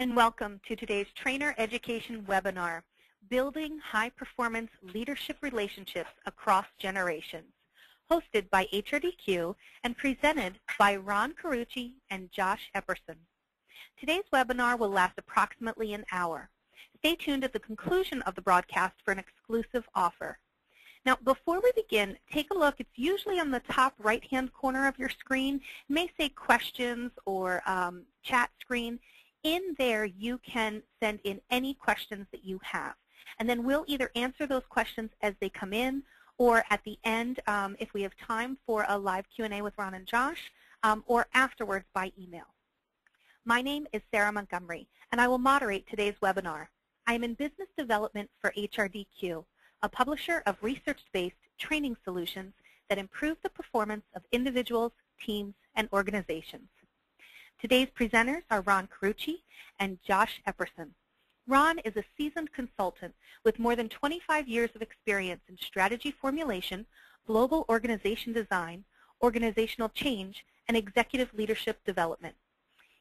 and welcome to today's Trainer Education webinar, Building High-Performance Leadership Relationships Across Generations, hosted by HRDQ and presented by Ron Carucci and Josh Epperson. Today's webinar will last approximately an hour. Stay tuned at the conclusion of the broadcast for an exclusive offer. Now, before we begin, take a look. It's usually on the top right-hand corner of your screen. It may say questions or chat screen. In there, you can send in any questions that you have. And then we'll either answer those questions as they come in, or at the end, if we have time for a live Q&A with Ron and Josh, or afterwards by email. My name is Sarah Montgomery, and I will moderate today's webinar. I am in business development for HRDQ, a publisher of research-based training solutions that improve the performance of individuals, teams, and organizations. Today's presenters are Ron Carucci and Josh Epperson. Ron is a seasoned consultant with more than 25 years of experience in strategy formulation, global organization design, organizational change, and executive leadership development.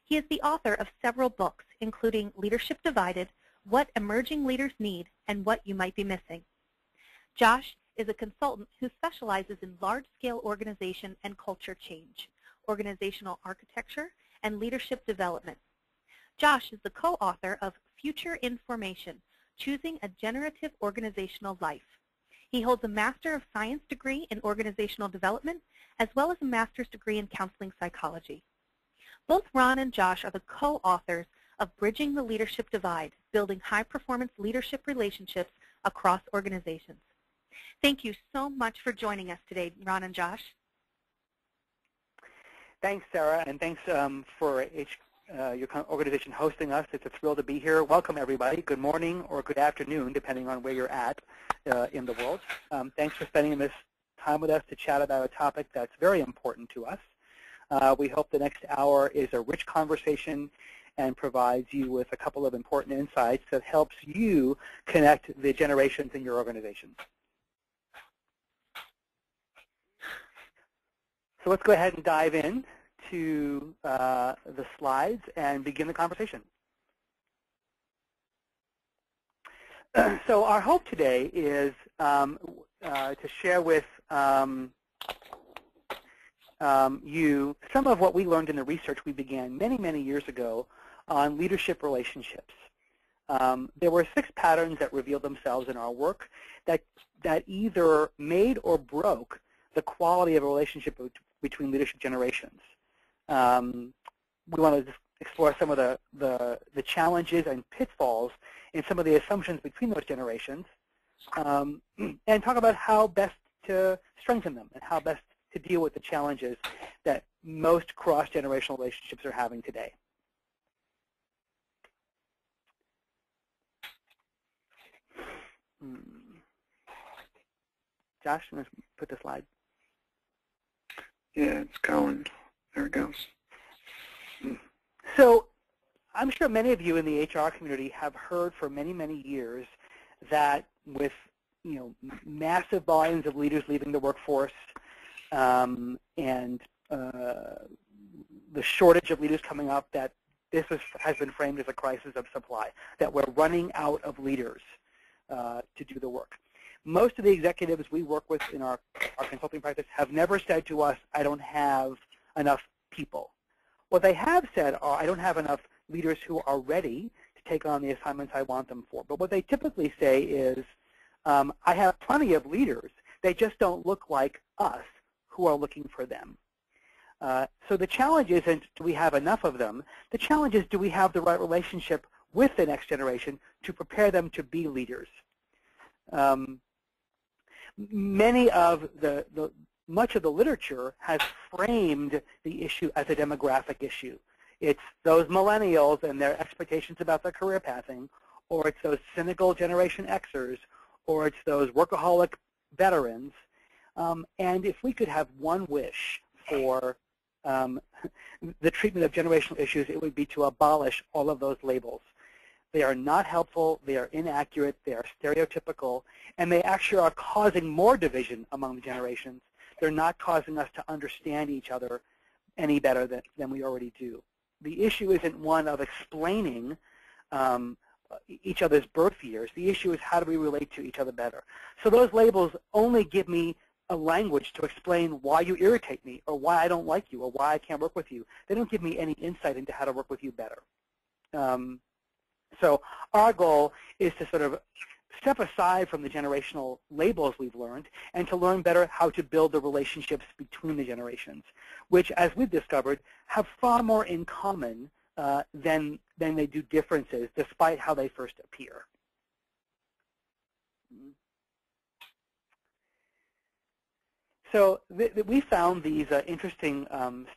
He is the author of several books, including Leadership Divided, What Emerging Leaders Need, and What You Might Be Missing. Josh is a consultant who specializes in large-scale organization and culture change, organizational architecture, and leadership development. Josh is the co-author of Future in Formation, Choosing a Generative Organizational Life. He holds a Master of Science degree in Organizational Development, as well as a Master's degree in Counseling Psychology. Both Ron and Josh are the co-authors of Bridging the Leadership Divide, Building High-Performance Leadership Relationships Across Organizations. Thank you so much for joining us today, Ron and Josh. Thanks, Sarah, and thanks for your organization hosting us. It's a thrill to be here. Welcome, everybody. Good morning or good afternoon, depending on where you're at in the world. Thanks for spending this time with us to chat about a topic that's very important to us. We hope the next hour is a rich conversation and provides you with a couple of important insights that helps you connect the generations in your organizations. So let's go ahead and dive in to the slides and begin the conversation. So our hope today is to share with you some of what we learned in the research we began many, many years ago on leadership relationships. There were 6 patterns that revealed themselves in our work that either made or broke the quality of a relationship between leadership generations. We want to just explore some of the challenges and pitfalls in some of the assumptions between those generations, and talk about how best to strengthen them and how best to deal with the challenges that most cross-generational relationships are having today. Josh, let's put the slide. Yeah, it's going. There it goes. So I'm sure many of you in the HR community have heard for many, many years that with massive volumes of leaders leaving the workforce and the shortage of leaders coming up, that this has been framed as a crisis of supply, that we're running out of leaders to do the work. Most of the executives we work with in our consulting practice have never said to us, I don't have enough people. What they have said are, I don't have enough leaders who are ready to take on the assignments I want them for. But what they typically say is, I have plenty of leaders. They just don't look like us who are looking for them. So the challenge isn't, do we have enough of them? The challenge is, do we have the right relationship with the next generation to prepare them to be leaders? Much of the literature has framed the issue as a demographic issue. It's those millennials and their expectations about their career pathing, or it's those cynical Generation Xers, or it's those workaholic veterans. And if we could have one wish for the treatment of generational issues, it would be to abolish all of those labels. They are not helpful, they are inaccurate, they are stereotypical, and they actually are causing more division among the generations. They're not causing us to understand each other any better than we already do. the issue isn't one of explaining each other's birth years. The issue is how do we relate to each other better. So those labels only give me a language to explain why you irritate me, or why I don't like you, or why I can't work with you. They don't give me any insight into how to work with you better. So our goal is to sort of step aside from the generational labels we've learned and to learn better how to build the relationships between the generations, which, as we've discovered, have far more in common than they do differences, despite how they first appear. So we found these interesting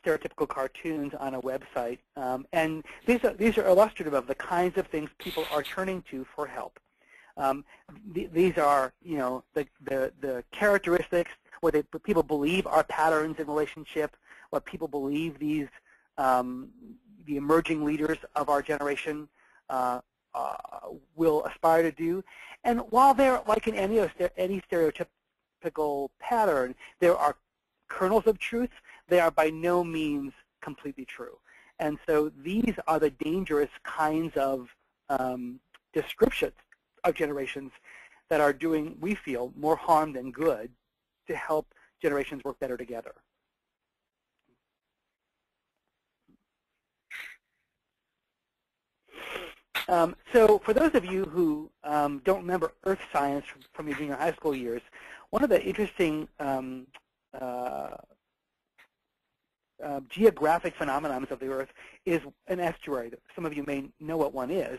stereotypical cartoons on a website, and these are illustrative of the kinds of things people are turning to for help. These are, the characteristics, what people believe are patterns in relationship, what people believe these the emerging leaders of our generation will aspire to do. And while they're like in any stereotypical pattern, there are kernels of truth. They are by no means completely true. And so these are the dangerous kinds of descriptions of generations that are doing, we feel, more harm than good to help generations work better together. So for those of you who don't remember earth science from your junior high school years, one of the interesting geographic phenomena of the Earth is an estuary. Some of you may know what one is.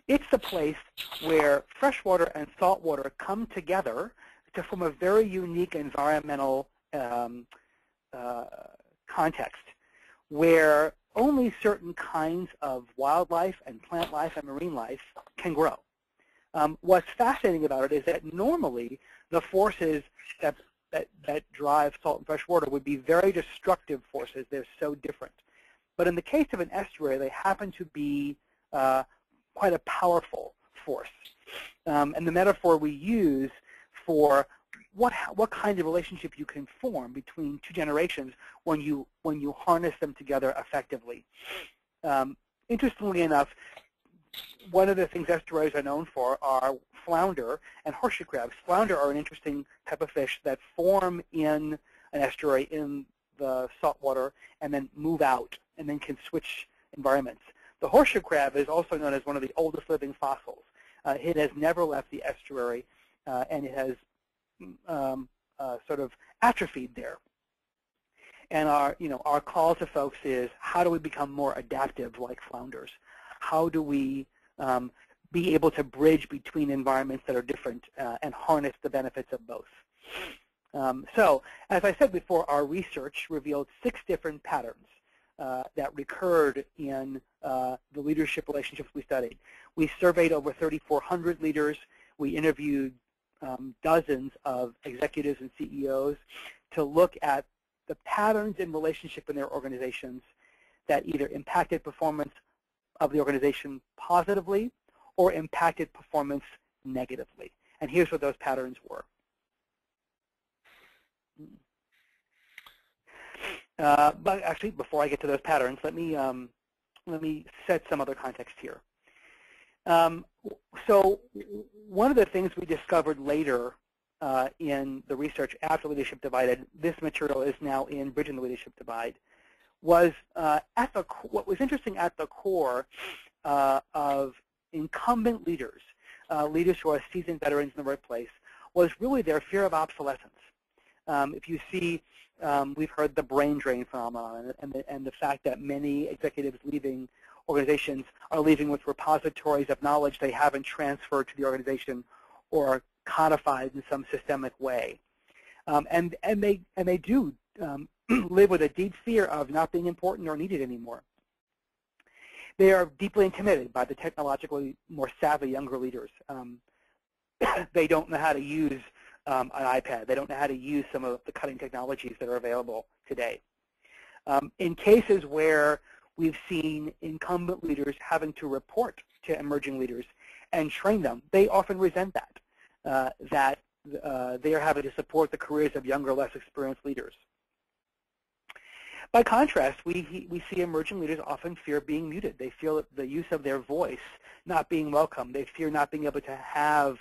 It's the place where freshwater and saltwater come together to form a very unique environmental context where only certain kinds of wildlife and plant life and marine life can grow. What's fascinating about it is that normally the forces that drive salt and fresh water would be very destructive forces. They're so different. But in the case of an estuary, they happen to be quite a powerful force. And the metaphor we use for what kind of relationship you can form between two generations when you harness them together effectively. Interestingly enough, one of the things estuaries are known for are flounder and horseshoe crabs. Flounder are an interesting type of fish that form in an estuary in the salt water and then move out and then can switch environments. The horseshoe crab is also known as one of the oldest living fossils. It has never left the estuary, and it has sort of atrophied there. And our call to folks is, how do we become more adaptive like flounders? How do we be able to bridge between environments that are different and harness the benefits of both? So, as I said before, our research revealed 6 different patterns that recurred in the leadership relationships we studied. We surveyed over 3,400 leaders. We interviewed dozens of executives and CEOs to look at the patterns in relationship in their organizations that either impacted performance of the organization positively or impacted performance negatively. And here's what those patterns were. But actually, before I get to those patterns, let me set some other context here. So one of the things we discovered later in the research after Leadership Divided, this material is now in Bridging the Leadership Divide, was what was interesting at the core of incumbent leaders, leaders who are seasoned veterans in the workplace, was really their fear of obsolescence. If you see, we've heard the brain drain phenomenon and the fact that many executives leaving organizations are leaving with repositories of knowledge they haven't transferred to the organization or codified in some systemic way. And they do live with a deep fear of not being important or needed anymore. They are deeply intimidated by the technologically more savvy younger leaders. They don't know how to use an iPad. They don't know how to use some of the cutting technologies that are available today. In cases where we've seen incumbent leaders having to report to emerging leaders and train them, they often resent that, they are having to support the careers of younger, less experienced leaders. By contrast, we see emerging leaders often fear being muted. They feel the use of their voice not being welcome. They fear not being able to have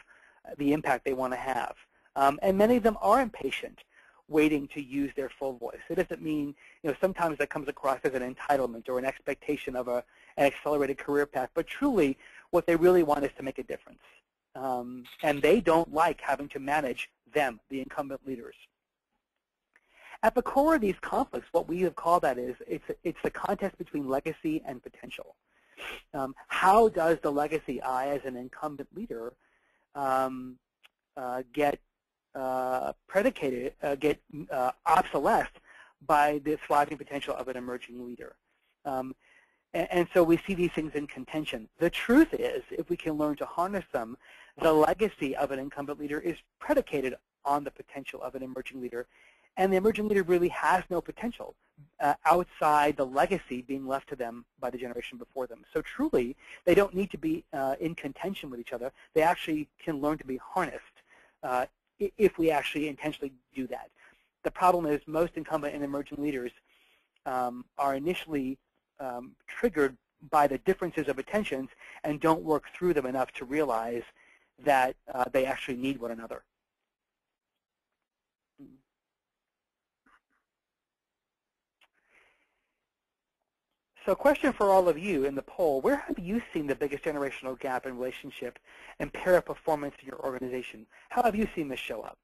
the impact they want to have. And many of them are impatient, waiting to use their full voice. It doesn't mean, sometimes that comes across as an entitlement or an expectation of an accelerated career path, but truly what they really want is to make a difference. And they don't like having to manage them, the incumbent leaders. At the core of these conflicts, what we have called that is, it's the contest between legacy and potential. How does the legacy I, as an incumbent leader, get predicated, get obsolesced by the thriving potential of an emerging leader? And so we see these things in contention. The truth is, if we can learn to harness them, the legacy of an incumbent leader is predicated on the potential of an emerging leader. And the emerging leader really has no potential outside the legacy being left to them by the generation before them. So truly, they don't need to be in contention with each other. They actually can learn to be harnessed if we actually intentionally do that. The problem is most incumbent and emerging leaders are initially triggered by the differences of attentions and don't work through them enough to realize that they actually need one another. So a question for all of you in the poll, where have you seen the biggest generational gap in relationship and pair performance in your organization? How have you seen this show up?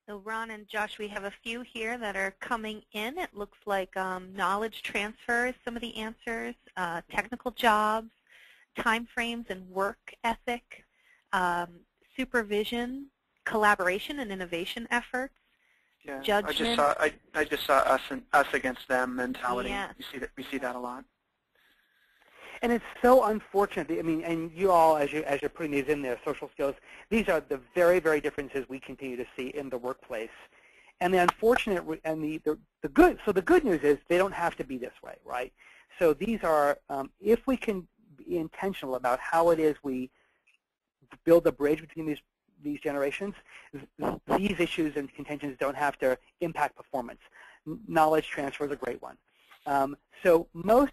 So Ron and Josh, we have a few here that are coming in. It looks like knowledge transfer is some of the answers, technical jobs, time frames and work ethic, supervision, collaboration and innovation efforts, Yeah, judgment. I just saw us against them mentality. Yes. We see that a lot. And it's so unfortunate. I mean, and you all, as you're putting these in there, social skills, these are the very, very differences we continue to see in the workplace. And the unfortunate and the good. So the good news is they don't have to be this way, right? So these are, if we can be intentional about how it is we build a bridge between these generations, these issues and contentions don't have to impact performance. Knowledge transfer is a great one. So most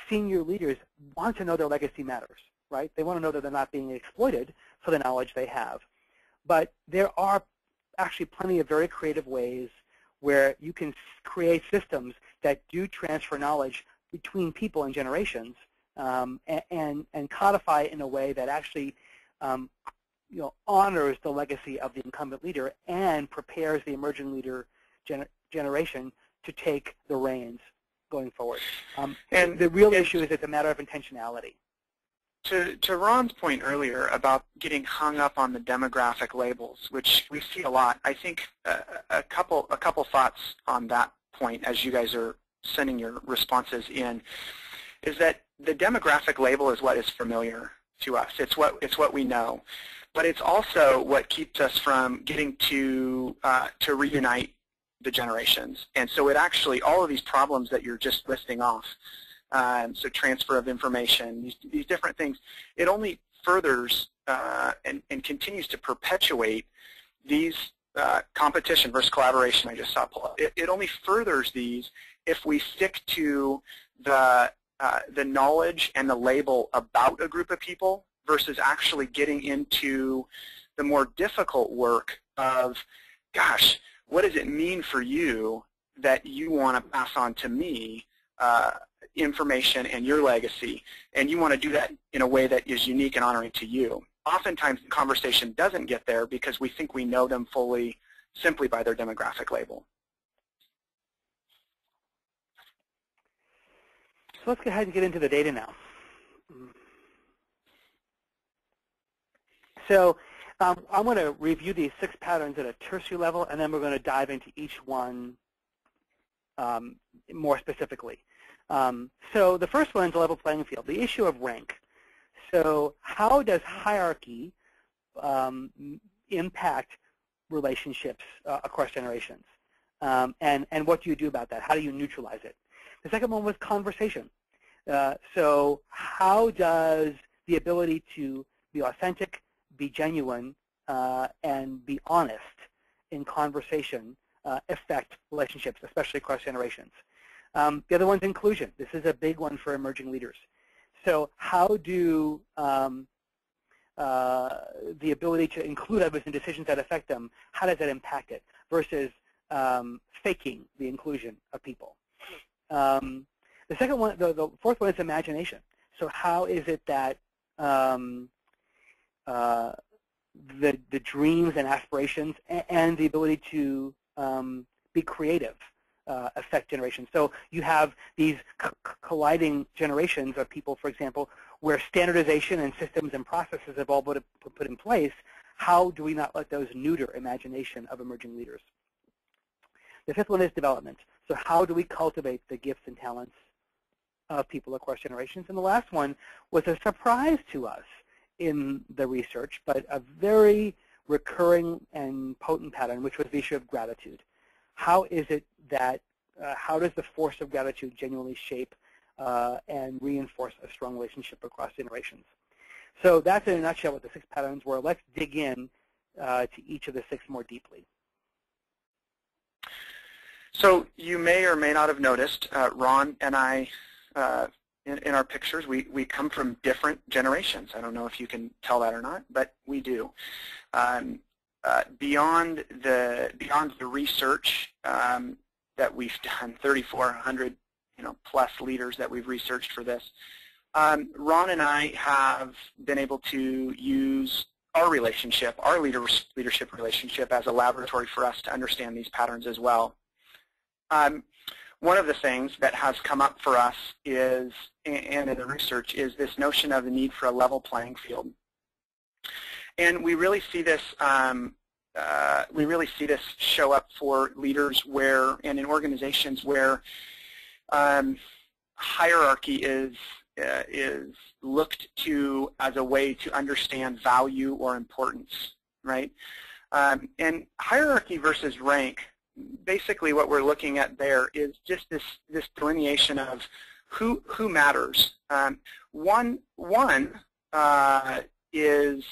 senior leaders want to know their legacy matters, right? They want to know that they're not being exploited for the knowledge they have. But there are actually plenty of very creative ways where you can create systems that do transfer knowledge between people and generations and codify it in a way that actually honors the legacy of the incumbent leader and prepares the emerging leader generation to take the reins going forward. And the real issue is it's a matter of intentionality. To Ron's point earlier about getting hung up on the demographic labels, which we see a lot, I think a couple thoughts on that point as you guys are sending your responses in, is that the demographic label is what is familiar to us. It's what we know, but it's also what keeps us from getting to reunite the generations. And so it actually, all of these problems that you're just listing off, so transfer of information, these different things, it only furthers and continues to perpetuate these competition versus collaboration I just saw pull up. It only furthers these if we stick to the knowledge and the label about a group of people versus actually getting into the more difficult work of, gosh, what does it mean for you that you want to pass on to me information and your legacy, and you want to do that in a way that is unique and honoring to you? Oftentimes the conversation doesn't get there because we think we know them fully simply by their demographic label. So let's go ahead and get into the data now. So I'm going to review these 6 patterns at a tertiary level, and then we're going to dive into each one more specifically. So the first one is a level playing field, the issue of rank. So how does hierarchy impact relationships across generations? And what do you do about that? How do you neutralize it? The second one was conversation. So how does the ability to be authentic, be genuine, and be honest in conversation affect relationships, especially across generations? The other one's inclusion. This is a big one for emerging leaders. So how do the ability to include others in decisions that affect them, how does that impact it versus faking the inclusion of people? The second one, the fourth one is imagination. So how is it that the dreams and aspirations and the ability to be creative affect generations? So you have these colliding generations of people, for example, where standardization and systems and processes have all been put in place. How do we not let those neuter imagination of emerging leaders? The fifth one is development. So how do we cultivate the gifts and talents of people across generations? And the last one was a surprise to us in the research, but a very recurring and potent pattern, which was the issue of gratitude. How is it that, how does the force of gratitude genuinely shape and reinforce a strong relationship across generations? So that's in a nutshell what the 6 patterns were. Let's dig in to each of the 6 more deeply. So you may or may not have noticed, Ron and I, in our pictures, we come from different generations. I don't know if you can tell that or not, but we do. Beyond the research that we've done, 3,400 plus leaders that we've researched for this, Ron and I have been able to use our relationship, our leadership relationship, as a laboratory for us to understand these patterns as well. One of the things that has come up for us is, and in the research, is this notion of the need for a level playing field. And we really see this show up for leaders where, and in organizations where hierarchy is looked to as a way to understand value or importance, right? And hierarchy versus rank, basically what we're looking at there is just this delineation of who matters. One is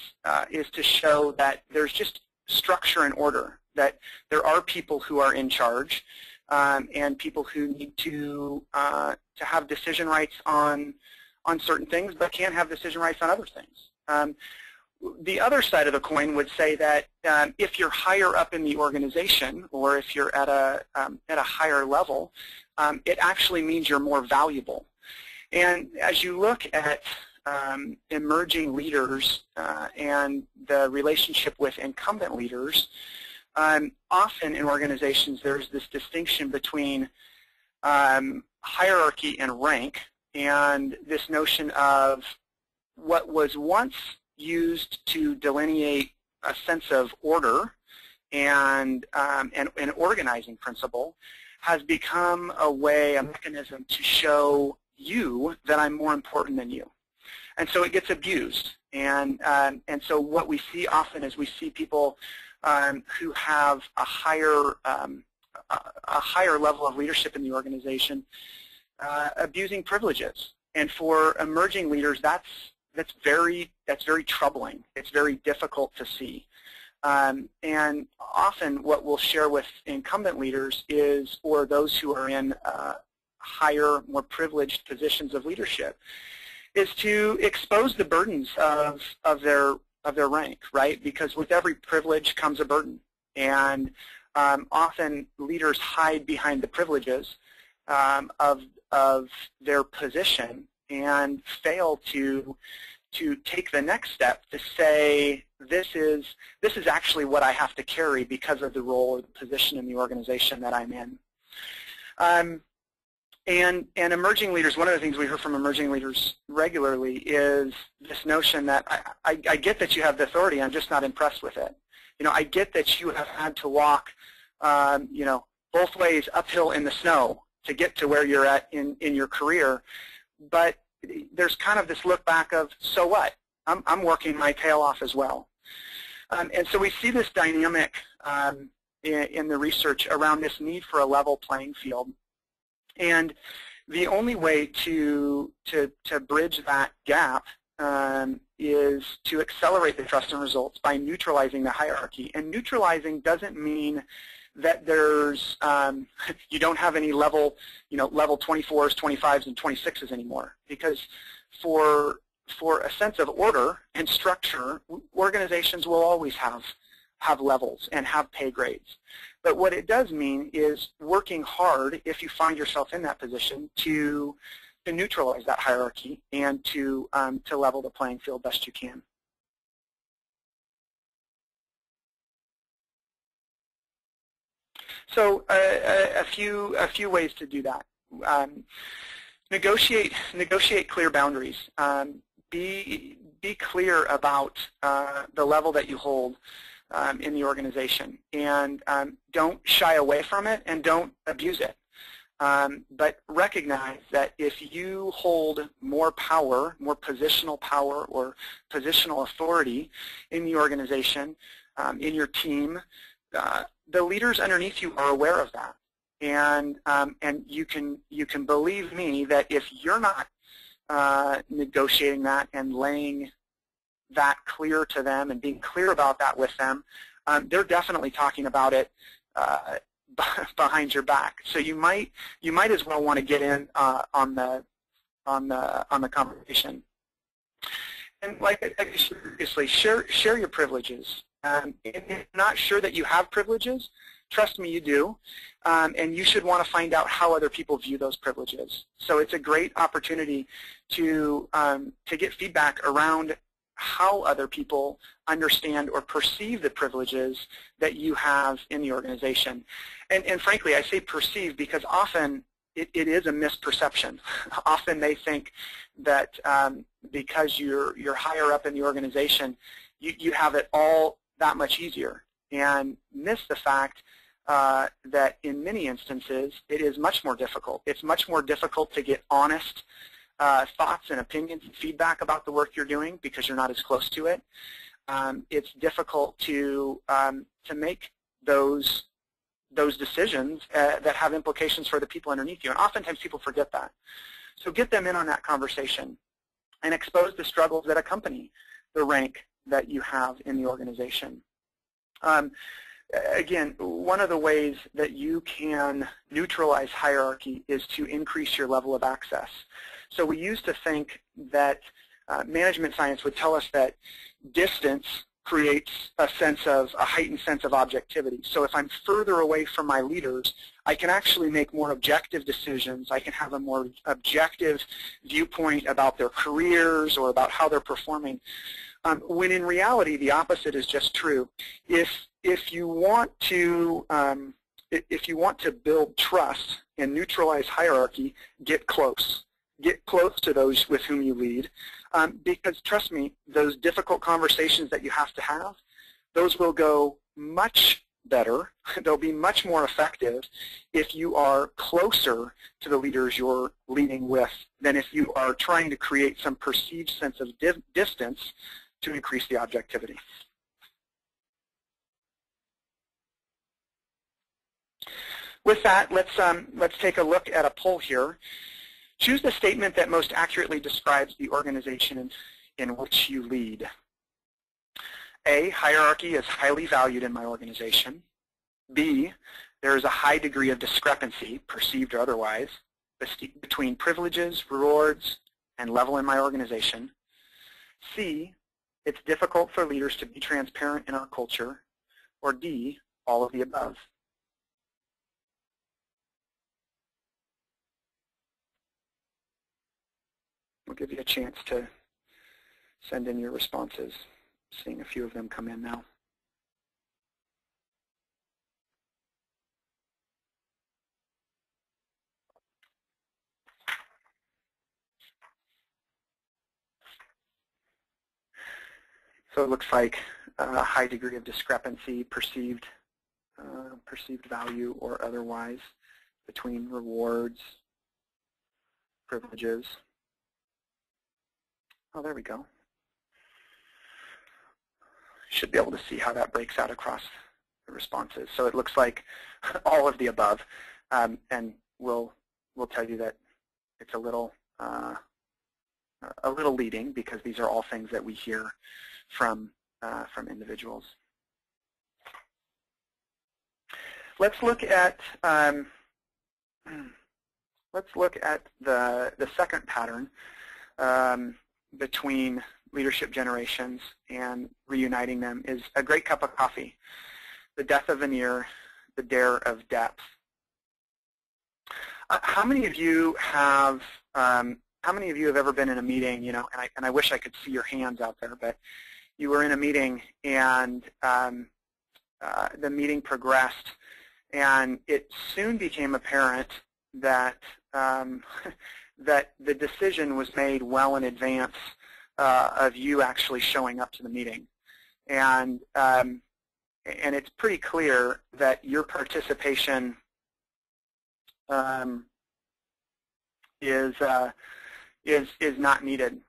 to show that there's just structure and order, that there are people who are in charge and people who need to have decision rights on certain things, but can't have decision rights on other things. The other side of the coin would say that if you're higher up in the organization, or if you're at a higher level, it actually means you're more valuable. And as you look at emerging leaders and the relationship with incumbent leaders, often in organizations there's this distinction between hierarchy and rank, and this notion of what was once used to delineate a sense of order and an organizing principle has become a mechanism to show you that I'm more important than you. And so it gets abused. And so what we see often is we see people who have a higher level of leadership in the organization abusing privileges. And for emerging leaders, that's very troubling. It's very difficult to see. And often what we'll share with incumbent leaders is, or those who are in higher, more privileged positions of leadership, is to expose the burdens of their rank, right? Because with every privilege comes a burden. And often leaders hide behind the privileges of their position and fail to take the next step to say, this is actually what I have to carry because of the role or the position in the organization that I'm in. And emerging leaders, one of the things we hear from emerging leaders regularly is this notion that I get that you have the authority, I'm just not impressed with it. I get that you have had to walk both ways uphill in the snow to get to where you're at in your career, but there's kind of this look back of, so what? I'm working my tail off as well. And so we see this dynamic in the research around this need for a level playing field. And the only way to bridge that gap is to accelerate the trust and results by neutralizing the hierarchy. And neutralizing doesn't mean that there's you don't have any level 24s, 25s, and 26s anymore, because for a sense of order and structure, organizations will always have levels and have pay grades. But what it does mean is working hard, if you find yourself in that position, to neutralize that hierarchy and to level the playing field best you can. So a few ways to do that. Negotiate clear boundaries. Be clear about the level that you hold in the organization, and don't shy away from it and don't abuse it. But recognize that if you hold more power, more positional power or positional authority in the organization, in your team, the leaders underneath you are aware of that. And you can believe me that if you're not negotiating that and laying that clear to them and being clear about that with them, they're definitely talking about it behind your back. So you might as well want to get in on the conversation. And like I said previously, share your privileges. If you're not sure that you have privileges, trust me, you do. And you should want to find out how other people view those privileges. So it's a great opportunity to get feedback around how other people understand or perceive the privileges that you have in the organization. And frankly, I say perceive because often it is a misperception. Often they think that because you're higher up in the organization, you have it all that much easier, and miss the fact that in many instances it is much more difficult. It's much more difficult to get honest thoughts and opinions and feedback about the work you're doing because you're not as close to it. It's difficult to make those decisions that have implications for the people underneath you, and oftentimes people forget that. So get them in on that conversation and expose the struggles that accompany the rank that you have in the organization. Again, one of the ways that you can neutralize hierarchy is to increase your level of access. So we used to think that management science would tell us that distance creates a heightened sense of objectivity. So if I'm further away from my leaders, I can actually make more objective decisions. I can have a more objective viewpoint about their careers or about how they're performing. When in reality, the opposite is just true. If you want to build trust and neutralize hierarchy, get close. Get close to those with whom you lead, because trust me, those difficult conversations that you have to have, those will go much better. They'll be much more effective if you are closer to the leaders you're leading with than if you are trying to create some perceived sense of distance to increase the objectivity. With that, let's take a look at a poll here. Choose the statement that most accurately describes the organization in which you lead. A, hierarchy is highly valued in my organization. B, there is a high degree of discrepancy, perceived or otherwise, between privileges, rewards, and level in my organization. C, it's difficult for leaders to be transparent in our culture. Or D, all of the above. We'll give you a chance to send in your responses. Seeing a few of them come in now. So it looks like a high degree of discrepancy, perceived perceived value or otherwise, between rewards, privileges. Oh, there we go. Should be able to see how that breaks out across the responses. So it looks like all of the above, and we'll tell you that it's a little leading because these are all things that we hear from individuals. Let's look at the second pattern between leadership generations and reuniting them is a great cup of coffee. The death of veneer, the dare of depth. How many of you have ever been in a meeting? You know, and I wish I could see your hands out there, but you were in a meeting and the meeting progressed, and it soon became apparent that that the decision was made well in advance of you actually showing up to the meeting, and it's pretty clear that your participation is not needed.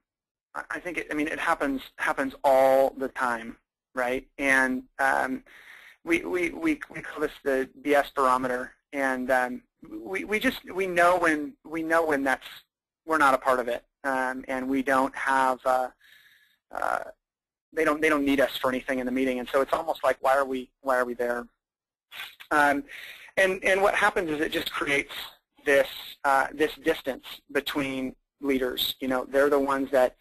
I think it happens all the time, right? And we call this the BS barometer, and we know when we're not a part of it, and we don't have they don't need us for anything in the meeting, and so it's almost like why are we there? And what happens is it just creates this distance between leaders. You know, they're the ones that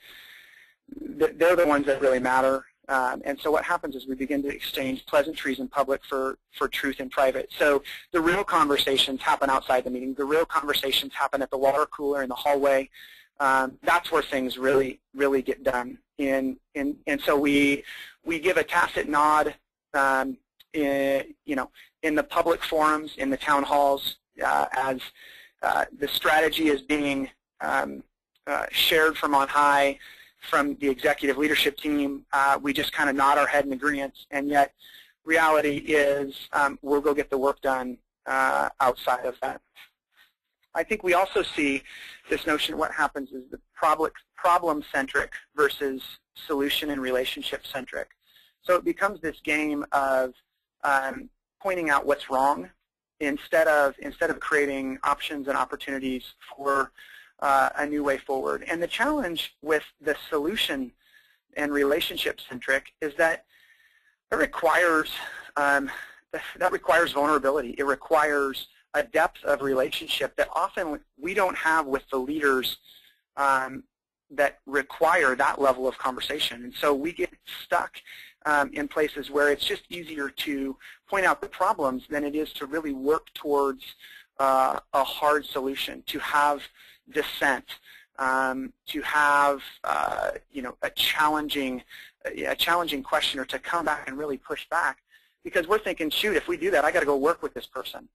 really matter. And so what happens is we begin to exchange pleasantries in public for truth in private. So the real conversations happen outside the meeting. The real conversations happen at the water cooler, in the hallway. That's where things really get done. And so we give a tacit nod, in the public forums, in the town halls, as the strategy is being shared from on high, from the executive leadership team. We just kind of nod our head in agreement, and yet reality is we'll go get the work done outside of that. I think we also see this notion, what happens is the problem-centric versus solution and relationship-centric. So it becomes this game of pointing out what's wrong instead of creating options and opportunities for a new way forward. And the challenge with the solution and relationship-centric is that it requires vulnerability. It requires a depth of relationship that often we don't have with the leaders that require that level of conversation. And so we get stuck in places where it's just easier to point out the problems than it is to really work towards a hard solution, to have dissent, to have a challenging question, or to come back and really push back, because we're thinking, shoot, if we do that, I got to go work with this person,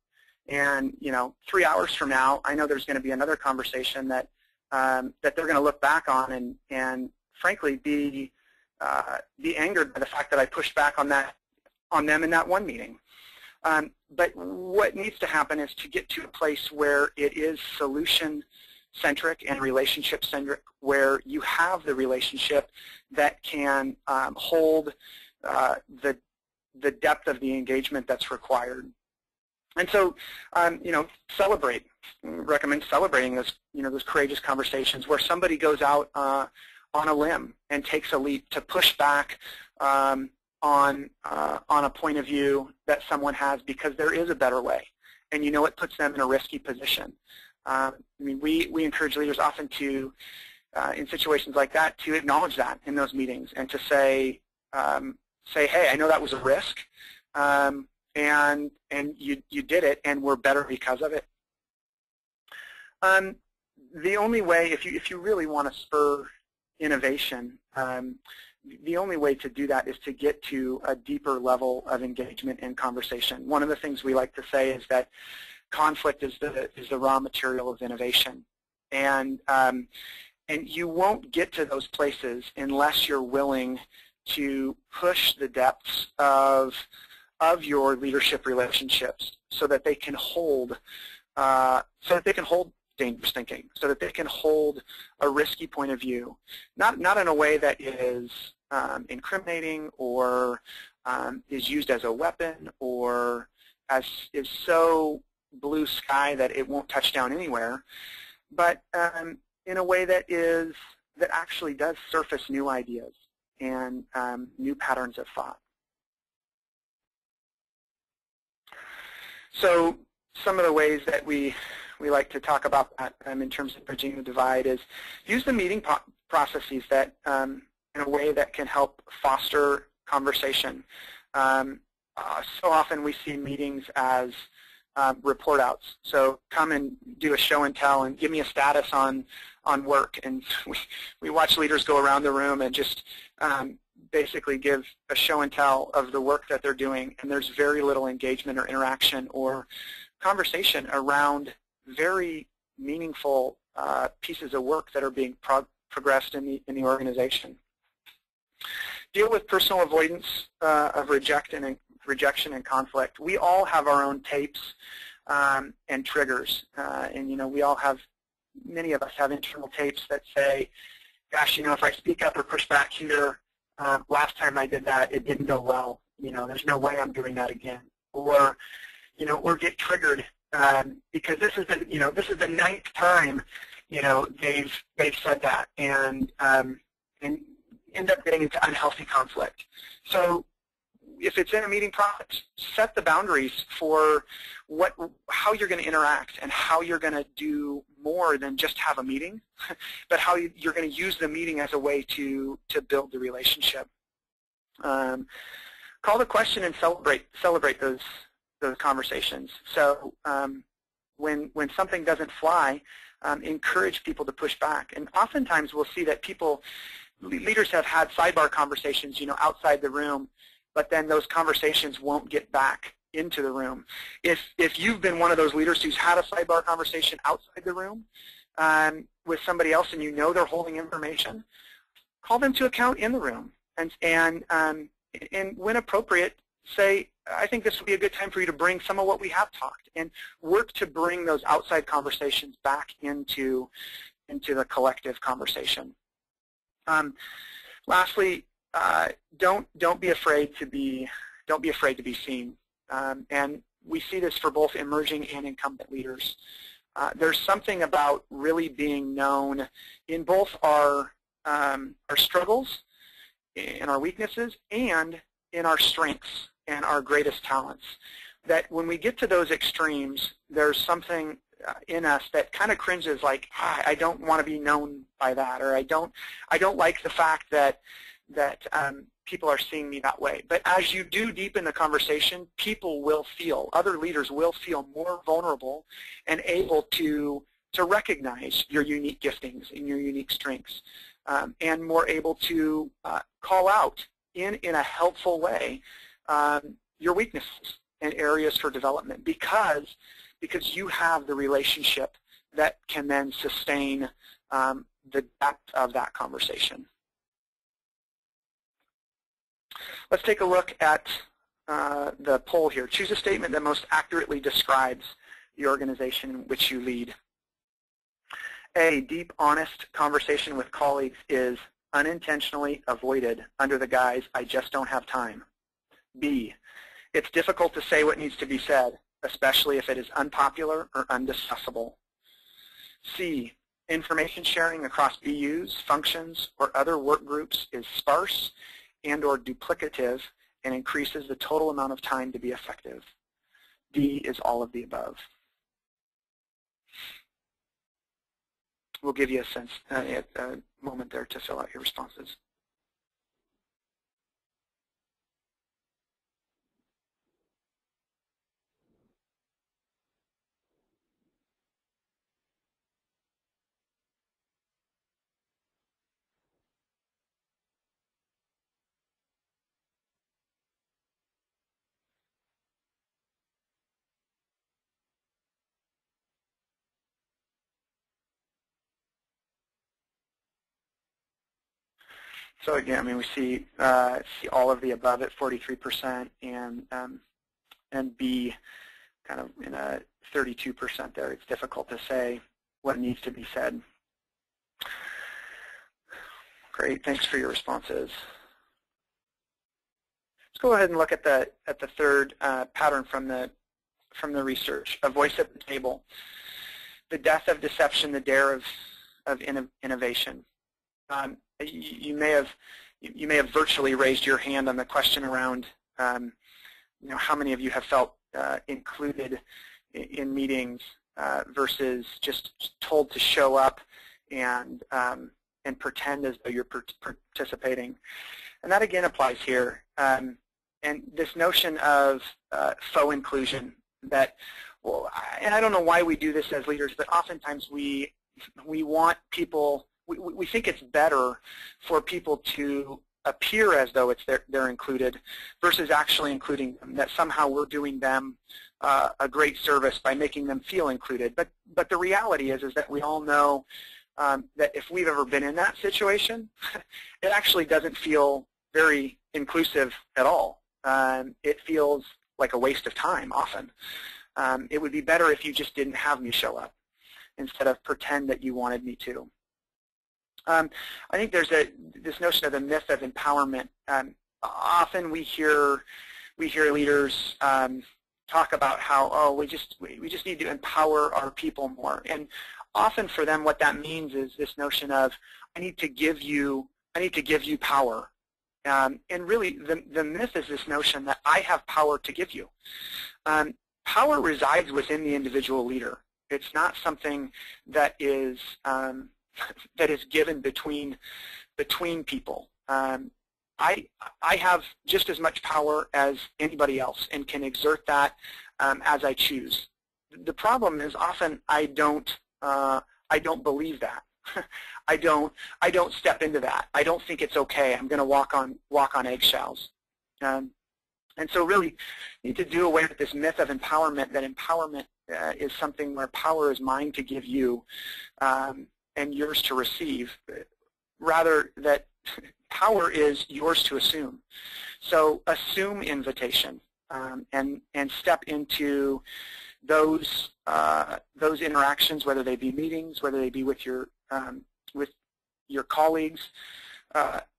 and 3 hours from now, I know there's going to be another conversation that they're going to look back on and frankly be angered by the fact that I pushed back on them in that one meeting. But what needs to happen is to get to a place where it is solution-centric and relationship-centric, where you have the relationship that can hold the depth of the engagement that's required. And so, recommend celebrating those courageous conversations where somebody goes out on a limb and takes a leap to push back on a point of view that someone has, because there is a better way, and it puts them in a risky position. We encourage leaders often to, in situations like that, to acknowledge that in those meetings and to say, hey, I know that was a risk, and you did it, and we're better because of it. The only way, if you really want to spur innovation, the only way to do that is to get to a deeper level of engagement and conversation. One of the things we like to say is that conflict is the raw material of innovation, and you won't get to those places unless you're willing to push the depths of of your leadership relationships so that they can hold dangerous thinking, so that they can hold a risky point of view, not in a way that is incriminating or is used as a weapon or is so blue sky that it won't touch down anywhere, but in a way that actually does surface new ideas and new patterns of thought. So some of the ways that we like to talk about that in terms of bridging the divide is use the meeting processes that in a way that can help foster conversation. So often we see meetings as report outs. So come and do a show and tell and give me a status on work. And we watch leaders go around the room and just basically give a show and tell of the work that they're doing, and there's very little engagement or interaction or conversation around very meaningful pieces of work that are being progressed in the organization. Deal with personal avoidance of rejection and conflict. We all have our own tapes and triggers, and we all have, many of us have internal tapes that say, gosh, if I speak up or push back here, last time I did that, it didn't go well. There's no way I'm doing that again. Or, or get triggered because this is the ninth time, they've said that, and end up getting into unhealthy conflict. So if it's in a meeting process, set the boundaries for how you're going to interact and how you're going to do more than just have a meeting, but how you're going to use the meeting as a way to build the relationship. Call the question and celebrate those conversations. So when something doesn't fly, encourage people to push back. And oftentimes we'll see that leaders have had sidebar conversations, outside the room, but then those conversations won't get back into the room. If you've been one of those leaders who's had a sidebar conversation outside the room with somebody else and they're holding information, call them to account in the room and when appropriate, say, I think this would be a good time for you to bring some of what we have talked, and work to bring those outside conversations back into the collective conversation. Lastly, don't be afraid to be seen, and we see this for both emerging and incumbent leaders. There's something about really being known in both our struggles, in our weaknesses, and in our strengths and our greatest talents. That when we get to those extremes, there's something in us that kind of cringes, like, I don't want to be known by that, or I don't like the fact that people are seeing me that way. But as you do deepen the conversation, other leaders will feel more vulnerable and able to recognize your unique giftings and your unique strengths, and more able to call out in a helpful way your weaknesses and areas for development, because you have the relationship that can then sustain the depth of that conversation. Let's take a look at the poll here. Choose a statement that most accurately describes the organization in which you lead. A deep, honest conversation with colleagues is unintentionally avoided under the guise, I just don't have time. B, it's difficult to say what needs to be said, especially if it is unpopular or undiscussable. C, information sharing across BUs, functions, or other work groups is sparse and or duplicative and increases the total amount of time to be effective. D is all of the above. We'll give you a moment there to fill out your responses. So again, I mean, we see all of the above at 43%, and B kind of in a 32% there. It's difficult to say what needs to be said. Great, thanks for your responses. Let's go ahead and look at the third pattern from the research: a voice at the table, the death of deception, the dare of innovation. You may have virtually raised your hand on the question around how many of you have felt included in meetings versus just told to show up and pretend as though you're participating. And that again applies here. And this notion of faux inclusion that, well, and I don't know why we do this as leaders, but oftentimes we want people, we think it's better for people to appear as though they're included versus actually including them, that somehow we're doing them a great service by making them feel included. But the reality is that we all know that if we've ever been in that situation, it actually doesn't feel very inclusive at all. It feels like a waste of time often. It would be better if you just didn't have me show up instead of pretend that you wanted me to. I think there's this notion of the myth of empowerment. Often we hear leaders talk about how, oh, we just need to empower our people more. And often for them what that means is this notion of I need to give you power. And really the myth is this notion that I have power to give you. Power resides within the individual leader. It's not something that is given between people. I have just as much power as anybody else and can exert that as I choose. The problem is often I don't believe that. I don't step into that. I don't think it's okay. I'm going to walk on eggshells. And so really you need to do away with this myth of empowerment, that empowerment is something where power is mine to give you and yours to receive, rather that power is yours to assume. So assume invitation and step into those interactions, whether they be meetings, whether they be with your colleagues.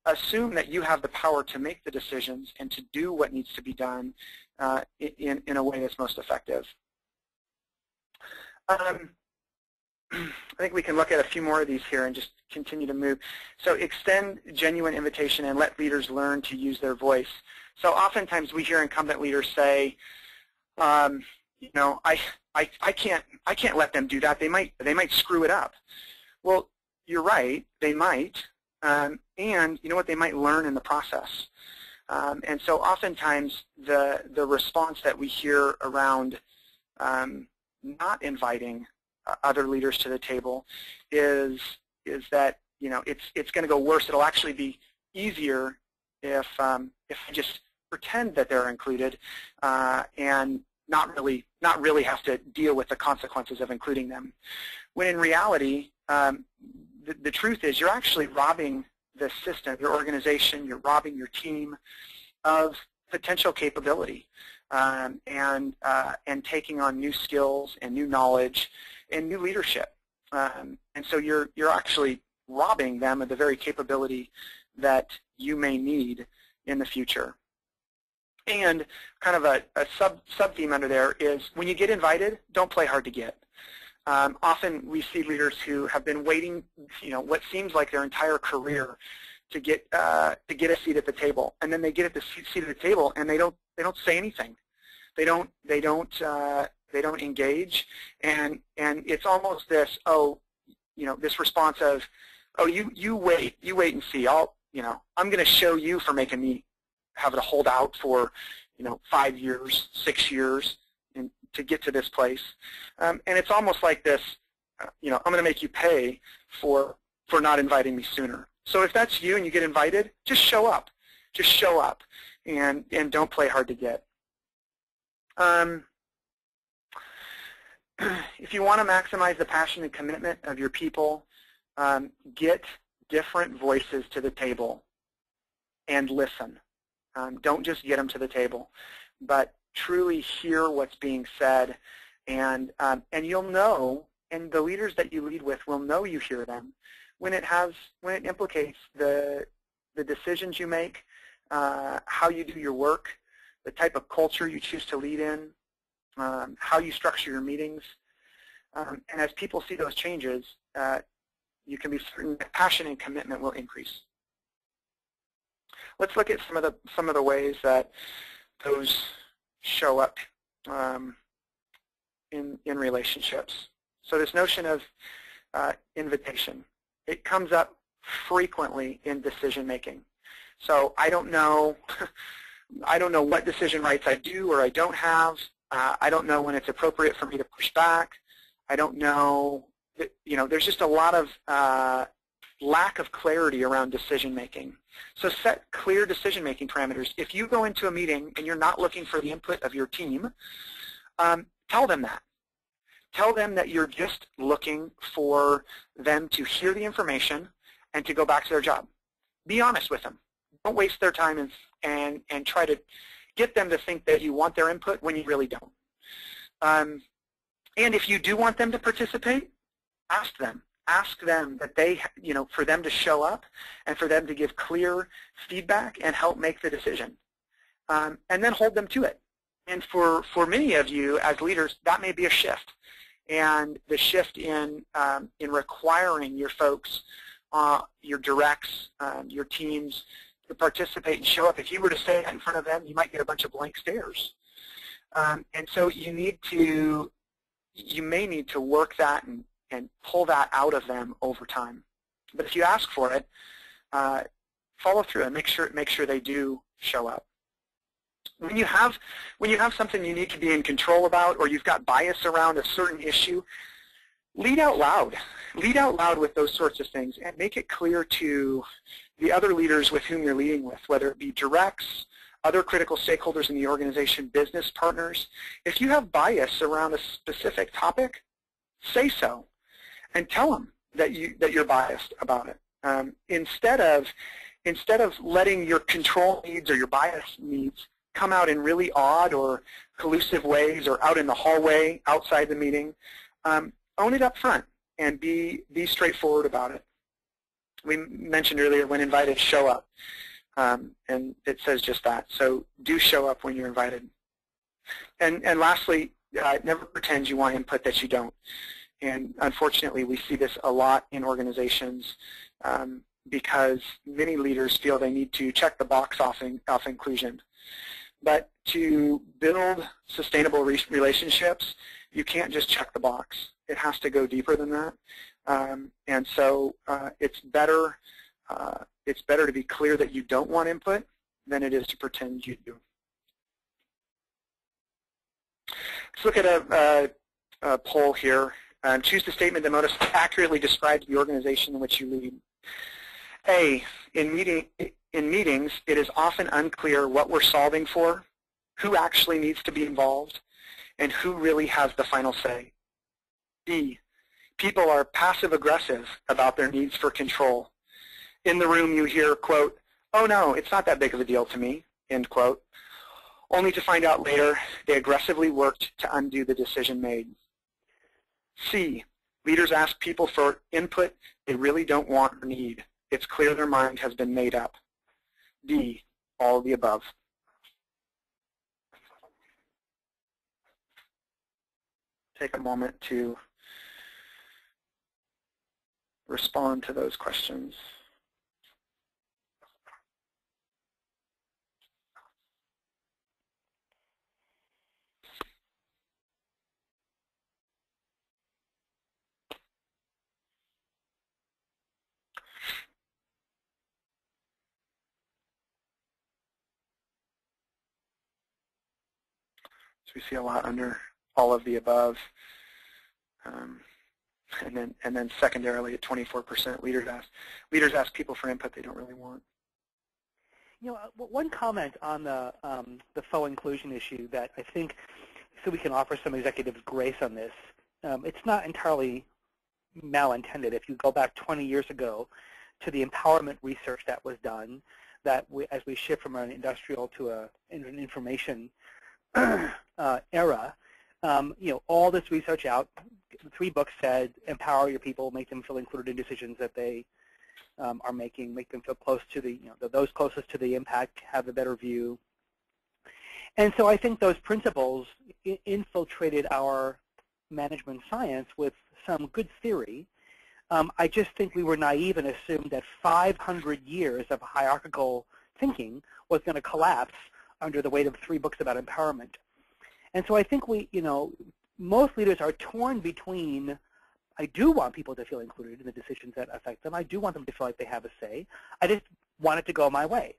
Assume that you have the power to make the decisions and to do what needs to be done in a way that's most effective. I think we can look at a few more of these here and just continue to move. So extend genuine invitation and let leaders learn to use their voice. So oftentimes we hear incumbent leaders say, I can't let them do that. They might screw it up. Well, you're right. They might. And you know what? They might learn in the process. And so oftentimes the response that we hear around not inviting other leaders to the table is that it's going to go worse. It'll actually be easier if I just pretend that they're included and not really have to deal with the consequences of including them. When in reality, the truth is you're actually robbing the system, your organization, you're robbing your team of potential capability and taking on new skills and new knowledge and new leadership. And so you're actually robbing them of the very capability that you may need in the future. And kind of a sub-theme under there is when you get invited, don't play hard to get. Often we see leaders who have been waiting, what seems like their entire career to get a seat at the table, and then they get at the seat at the table and they don't say anything. They don't engage, and it's almost this this response of, oh, you wait and see. I'm going to show you for making me have to hold out for 5 years, 6 years to get to this place. And it's almost like this, I'm going to make you pay for not inviting me sooner. So if that's you and you get invited, just show up. Just show up and don't play hard to get. If you want to maximize the passion and commitment of your people, get different voices to the table. and listen. Don't just get them to the table, but truly hear what's being said, and you'll know, and the leaders that you lead with will know you hear them when it implicates the decisions you make, how you do your work, the type of culture you choose to lead in, how you structure your meetings. And as people see those changes, you can be certain that passion and commitment will increase. Let's look at some of the ways that those show up in relationships. So this notion of invitation, it comes up frequently in decision making. So I don't know what decision rights I do or I don't have. I don't know when it's appropriate for me to push back. I don't know. There's just a lot of lack of clarity around decision making. So set clear decision making parameters. If you go into a meeting and you're not looking for the input of your team, tell them that. Tell them that you're just looking for them to hear the information and to go back to their job. Be honest with them. Don't waste their time and try to get them to think that you want their input when you really don't. And if you do want them to participate, ask them. Ask them that they, for them to show up and for them to give clear feedback and help make the decision. And then hold them to it. And for many of you as leaders, that may be a shift. And the shift in requiring your folks, your directs, your teams to participate and show up. If you were to say that in front of them, you might get a bunch of blank stares. And so you may need to work that and pull that out of them over time. But if you ask for it, follow through and make sure they do show up. When you have something you need to be in control about, or you've got bias around a certain issue, lead out loud. Lead out loud with those sorts of things and make it clear to the other leaders with whom you're leading with, whether it be directs, other critical stakeholders in the organization, business partners. If you have bias around a specific topic, say so and tell them that you're biased about it. Instead of letting your control needs or your bias needs come out in really odd or collusive ways or out in the hallway outside the meeting, own it up front and be straightforward about it. We mentioned earlier, when invited, show up. And it says just that. So do show up when you're invited. And lastly, never pretend you want input that you don't. And unfortunately, we see this a lot in organizations because many leaders feel they need to check the box off inclusion. But to build sustainable relationships, you can't just check the box. It has to go deeper than that. And so it's better to be clear that you don't want input than it is to pretend you do. Let's look at a poll here. Choose the statement that most accurately describes the organization in which you lead. A, in meetings, it is often unclear what we're solving for, who actually needs to be involved, and who really has the final say. B, people are passive-aggressive about their needs for control. In the room you hear, quote, "Oh no, it's not that big of a deal to me," end quote, only to find out later they aggressively worked to undo the decision made. C, leaders ask people for input they really don't want or need. It's clear their mind has been made up. D, all of the above. Take a moment to respond to those questions. So we see a lot under all of the above. And then secondarily at 24%, leaders ask people for input they don't really want. You know, one comment on the faux inclusion issue that I think, so we can offer some executives grace on this, it's not entirely malintended. If you go back 20 years ago to the empowerment research that was done, that as we shift from an industrial to an information era, all this research out, 3 books said, empower your people, make them feel included in decisions that they are making, make them feel close to the, those closest to the impact have a better view. And so I think those principles infiltrated our management science with some good theory. I just think we were naive and assumed that 500 years of hierarchical thinking was going to collapse under the weight of 3 books about empowerment. And so I think most leaders are torn between, I do want people to feel included in the decisions that affect them. I do want them to feel like they have a say. I just want it to go my way.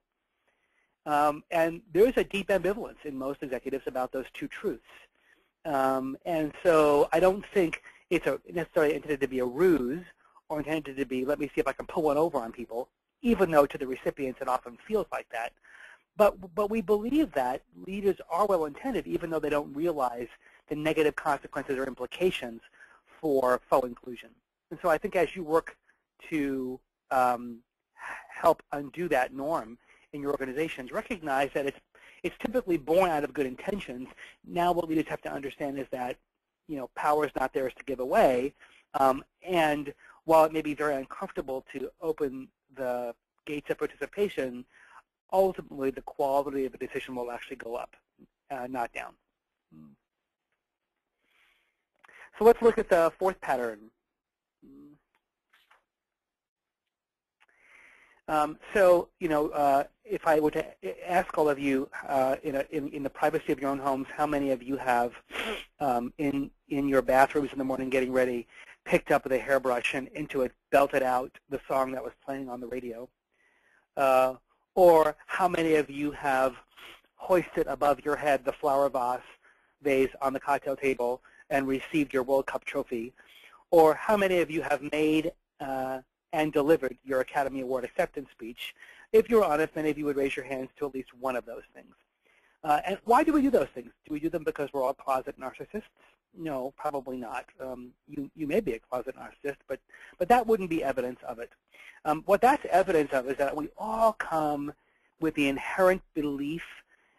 And there's a deep ambivalence in most executives about those 2 truths. And so I don't think it's necessarily intended to be a ruse or intended to be, let me see if I can pull one over on people, even though to the recipients it often feels like that. But we believe that leaders are well-intended, even though they don't realize the negative consequences or implications for faux inclusion. And so I think as you work to help undo that norm in your organizations, recognize that it's typically born out of good intentions. Now what leaders have to understand is that power is not theirs to give away, and while it may be very uncomfortable to open the gates of participation, ultimately the quality of the decision will actually go up, not down. So let's look at the 4th pattern. If I were to ask all of you in the privacy of your own homes, how many of you have in your bathrooms in the morning getting ready, picked up the hairbrush and into it belted out the song that was playing on the radio? Or how many of you have hoisted above your head the flower vase on the cocktail table and received your World Cup trophy? Or how many of you have made and delivered your Academy Award acceptance speech? If you're honest, many of you would raise your hands to at least one of those things. And why do we do those things? Do we do them because we're all closet narcissists? No, probably not. You may be a closet narcissist, but that wouldn't be evidence of it. What that's evidence of is that we all come with the inherent belief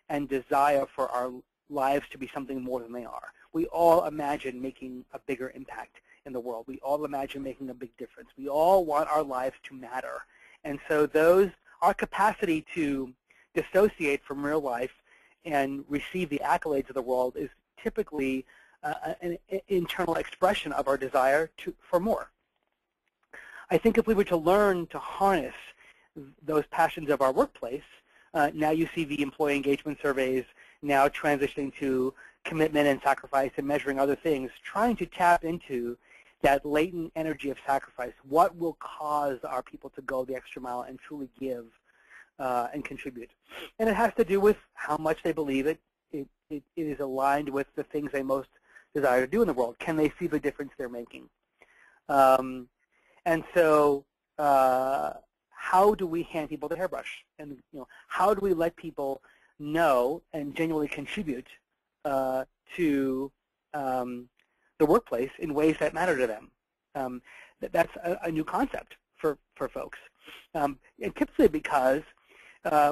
and desire for our lives to be something more than they are. We all imagine making a bigger impact in the world. We all imagine making a big difference. We all want our lives to matter. And so our capacity to dissociate from real life and receive the accolades of the world is typically an internal expression of our desire for more. I think if we were to learn to harness those passions of our workplace, now you see the employee engagement surveys now transitioning to commitment and sacrifice and measuring other things, trying to tap into that latent energy of sacrifice. What will cause our people to go the extra mile and truly give and contribute? And it has to do with how much they believe it is aligned with the things they most desire to do in the world. Can they see the difference they're making? And so how do we hand people the hairbrush? And how do we let people know and genuinely contribute to the workplace in ways that matter to them? That's a new concept for folks. And typically because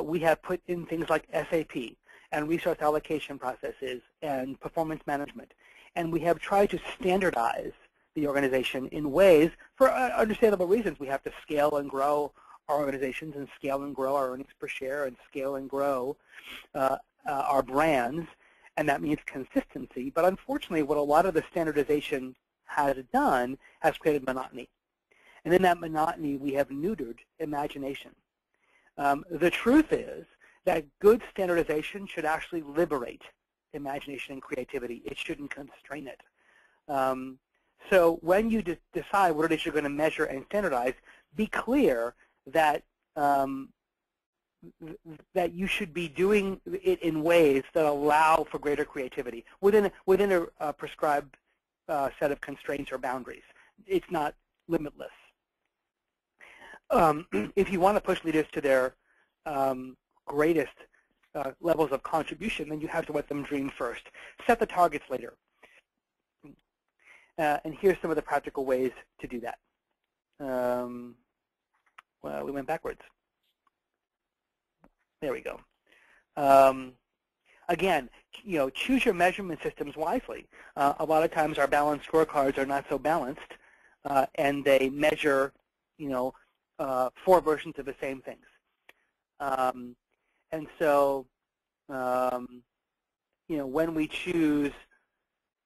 we have put in things like SAP and resource allocation processes and performance management. And we have tried to standardize the organization in ways, for understandable reasons. We have to scale and grow our organizations and scale and grow our earnings per share and scale and grow our brands, and that means consistency. But unfortunately, what a lot of the standardization has done has created monotony. And in that monotony, we have neutered imagination. The truth is that good standardization should actually liberate imagination and creativity. It shouldn't constrain it. So when you decide what it is you're going to measure and standardize, be clear that that you should be doing it in ways that allow for greater creativity within a prescribed set of constraints or boundaries. It's not limitless. If you want to push leaders to their greatest levels of contribution, then you have to let them dream first. Set the targets later. And here's some of the practical ways to do that. Well, we went backwards. There we go. Again, choose your measurement systems wisely. A lot of times our balanced scorecards are not so balanced, and they measure, 4 versions of the same things. And so, when we choose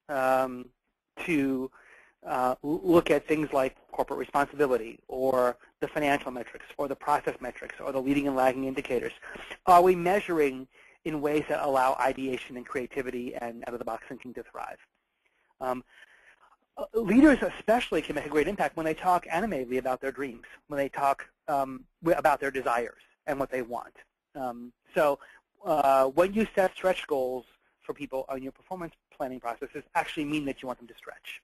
to look at things like corporate responsibility or the financial metrics or the process metrics or the leading and lagging indicators, are we measuring in ways that allow ideation and creativity and out-of-the-box thinking to thrive? Leaders especially can make a great impact when they talk animatedly about their dreams, when they talk about their desires and what they want. So when you set stretch goals for people on your performance planning processes, actually mean that you want them to stretch.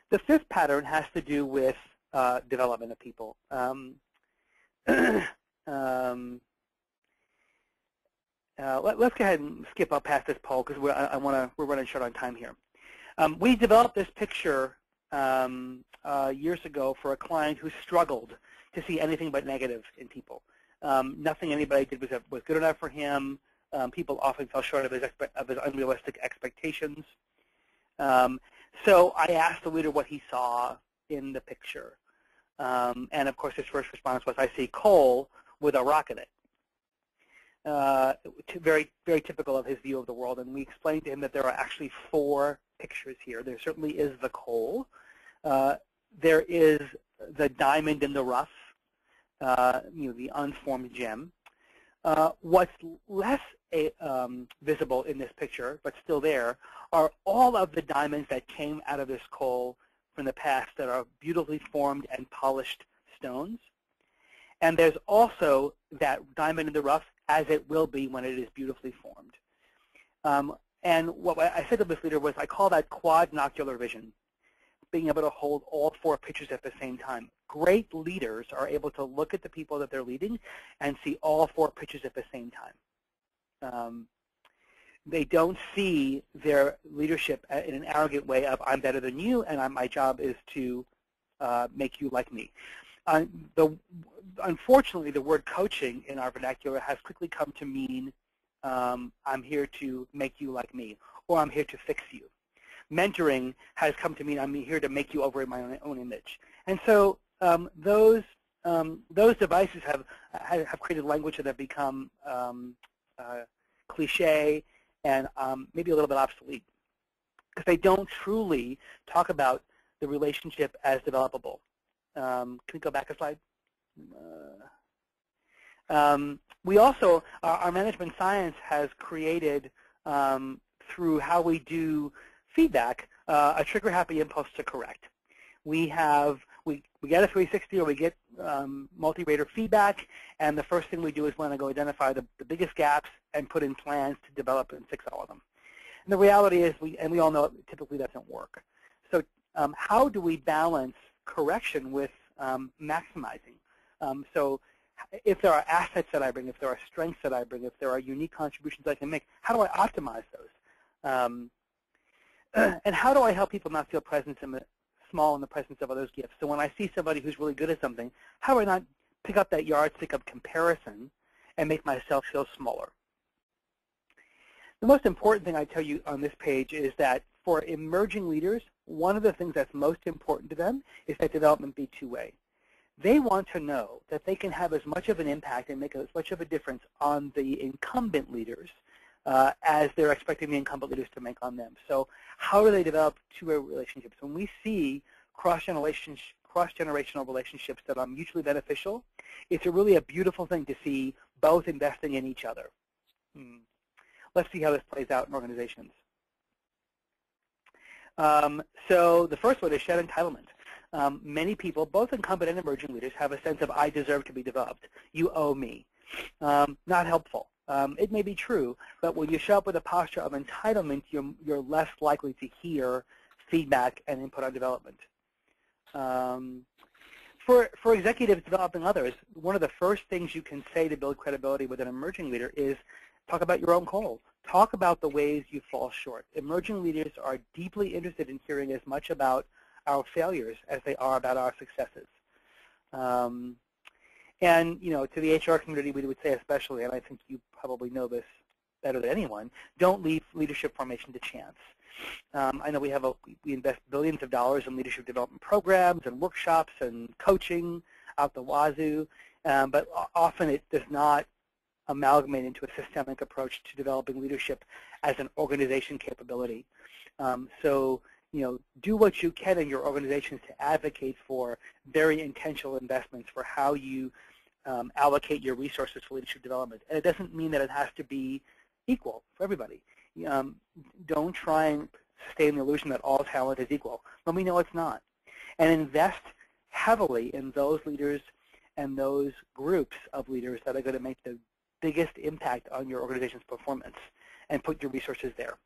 The 5th pattern has to do with development of people. Let's go ahead and skip up past this poll because we're running short on time here. We developed this picture years ago for a client who struggled to see anything but negative in people. Nothing anybody did was good enough for him. People often fell short of his unrealistic expectations. So I asked the leader what he saw in the picture. And of course, his first response was, "I see coal with a rock in it." Very, very typical of his view of the world. And we explained to him that there are actually 4 pictures here. There certainly is the coal. There is the diamond in the rough, the unformed gem. What's less visible in this picture, but still there, are all of the diamonds that came out of this coal from the past that are beautifully formed and polished stones. And there's also that diamond in the rough, as it will be when it is beautifully formed. And what I said to this leader was, I call that quadnocular vision, being able to hold all 4 pictures at the same time. Great leaders are able to look at the people that they're leading and see all 4 pictures at the same time. They don't see their leadership in an arrogant way of, I'm better than you, and my job is to make you like me. Unfortunately, the word coaching in our vernacular has quickly come to mean I'm here to make you like me, or I'm here to fix you. Mentoring has come to mean I'm here to make you over in my own image. And so those devices have created language that have become cliche and maybe a little bit obsolete, because they don't truly talk about the relationship as developable. Can we go back a slide? We also, our management science has created, through how we do feedback, a trigger-happy impulse to correct. We get a 360 or we get multi-rater feedback, and the first thing we do is want to go identify the biggest gaps and put in plans to develop and fix all of them. And the reality is, we all know it typically doesn't work. So how do we balance correction with maximizing? So if there are assets that I bring, if there are strengths that I bring, if there are unique contributions I can make, how do I optimize those? And how do I help people not feel small in the presence of others' gifts? So when I see somebody who's really good at something, how do I not pick up that yardstick of comparison and make myself feel smaller? The most important thing I tell you on this page is that for emerging leaders, one of the things that's most important to them is that development be two-way. They want to know that they can have as much of an impact and make as much of a difference on the incumbent leaders as they're expecting the incumbent leaders to make on them. So how do they develop two-way relationships? When we see cross-generational relationships that are mutually beneficial, it's really a beautiful thing to see both investing in each other. Let's see how this plays out in organizations. So the first one is shared entitlement. Many people, both incumbent and emerging leaders, have a sense of I deserve to be developed. You owe me. Not helpful. It may be true, but when you show up with a posture of entitlement, you're less likely to hear feedback and input on development. For executives developing others, one of the first things you can say to build credibility with an emerging leader is talk about your own goals. Talk about the ways you fall short. Emerging leaders are deeply interested in hearing as much about our failures as they are about our successes. And to the HR community, we would say especially, and I think you probably know this better than anyone, don't leave leadership formation to chance. I know we invest billions of dollars in leadership development programs and workshops and coaching out the wazoo, but often it does not amalgamate into a systemic approach to developing leadership as an organization capability. So do what you can in your organizations to advocate for very intentional investments for how you allocate your resources for leadership development. And it doesn't mean that it has to be equal for everybody. Don't try and sustain the illusion that all talent is equal. Let me know it's not. And invest heavily in those leaders and those groups of leaders that are going to make the biggest impact on your organization's performance, and put your resources there.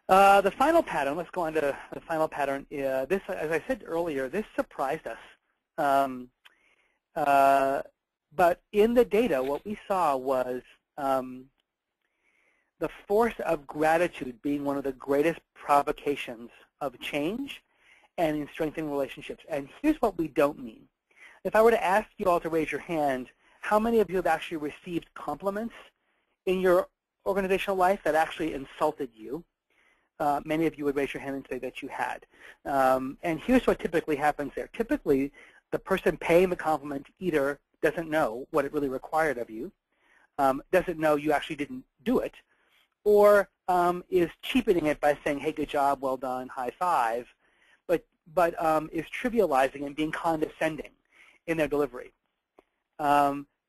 The final pattern, let's go on to the final pattern. This, as I said earlier, this surprised us. But in the data, what we saw was the force of gratitude being one of the greatest provocations of change and in strengthening relationships. And here's what we don't mean. If I were to ask you all to raise your hand, how many of you have actually received compliments in your organizational life that actually insulted you? Many of you would raise your hand and say that you had. And here's what typically happens there. Typically, the person paying the compliment either doesn't know what it really required of you, doesn't know you actually didn't do it, or is cheapening it by saying, hey, good job, well done, high five, but is trivializing and being condescending in their delivery.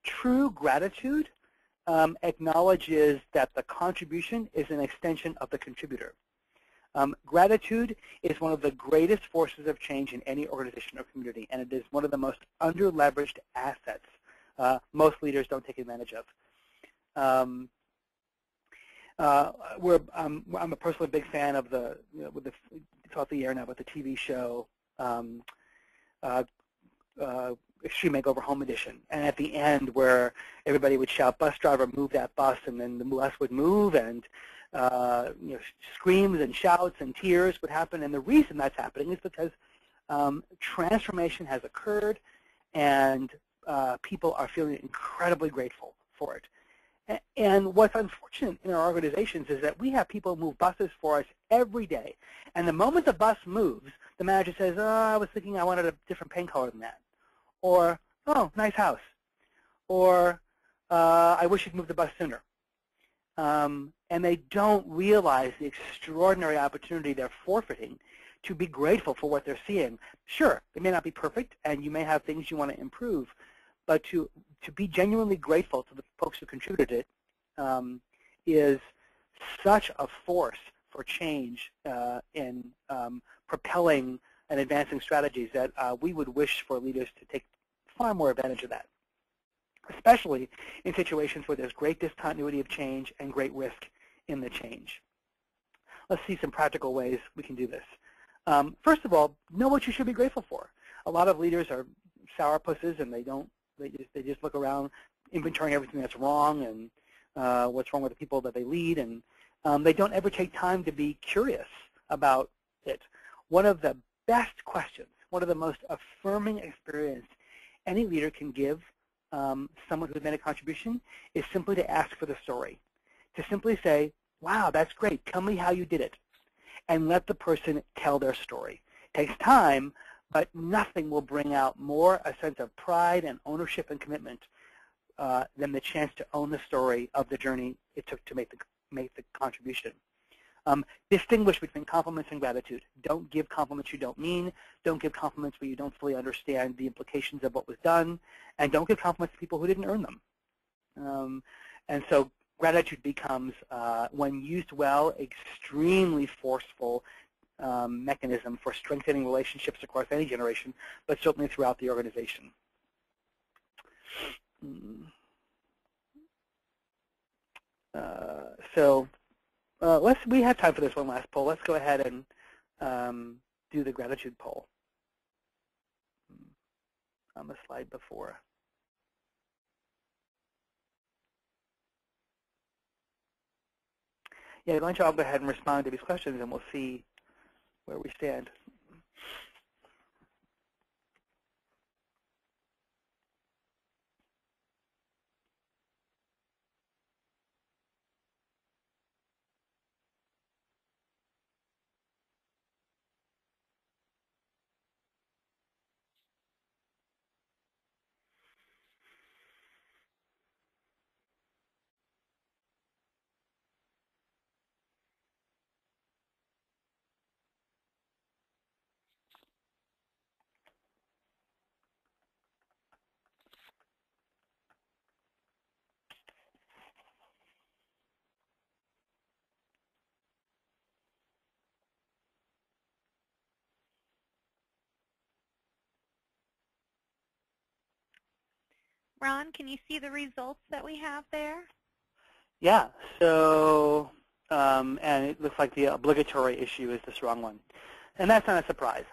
True gratitude acknowledges that the contribution is an extension of the contributor. Gratitude is one of the greatest forces of change in any organization or community, and it is one of the most under-leveraged assets most leaders don't take advantage of. I'm a personally big fan of it's off the air now, with the TV show Extreme Makeover Home Edition. And at the end, where everybody would shout, "Bus driver, move that bus," and then the bus would move, and screams and shouts and tears would happen. And the reason that's happening is because transformation has occurred, and people are feeling incredibly grateful for it. And what's unfortunate in our organizations is that we have people move buses for us every day. And the moment the bus moves, the manager says, "Oh, I was thinking I wanted a different paint color than that." Or, "Oh, nice house." Or, "I wish you'd move the bus sooner." And they don't realize the extraordinary opportunity they're forfeiting to be grateful for what they're seeing. Sure, it may not be perfect, and you may have things you want to improve, but to be genuinely grateful to the folks who contributed it is such a force for change in propelling and advancing strategies that we would wish for leaders to take far more advantage of that, especially in situations where there's great discontinuity of change and great risk in the change. Let's see some practical ways we can do this. First of all, know what you should be grateful for. A lot of leaders are sourpusses, and they just look around inventorying everything that's wrong and what's wrong with the people that they lead, and they don't ever take time to be curious about it. One of the best questions, one of the most affirming experience any leader can give someone who's made a contribution is simply to ask for the story. To simply say, "Wow, that's great. Tell me how you did it." And let the person tell their story. It takes time, but nothing will bring out more a sense of pride and ownership and commitment than the chance to own the story of the journey it took to make the contribution. Distinguish between compliments and gratitude. Don't give compliments you don't mean. Don't give compliments where you don't fully understand the implications of what was done. And don't give compliments to people who didn't earn them. And so gratitude becomes, when used well, extremely forceful mechanism for strengthening relationships across any generation, but certainly throughout the organization. We have time for this one last poll. Let's go ahead and do the gratitude poll on the slide before. Yeah, why don't you all go ahead and respond to these questions, and we'll see where we stand. Ron, can you see the results that we have there? Yeah, so, and it looks like the obligatory issue is the strong one. And that's not a surprise.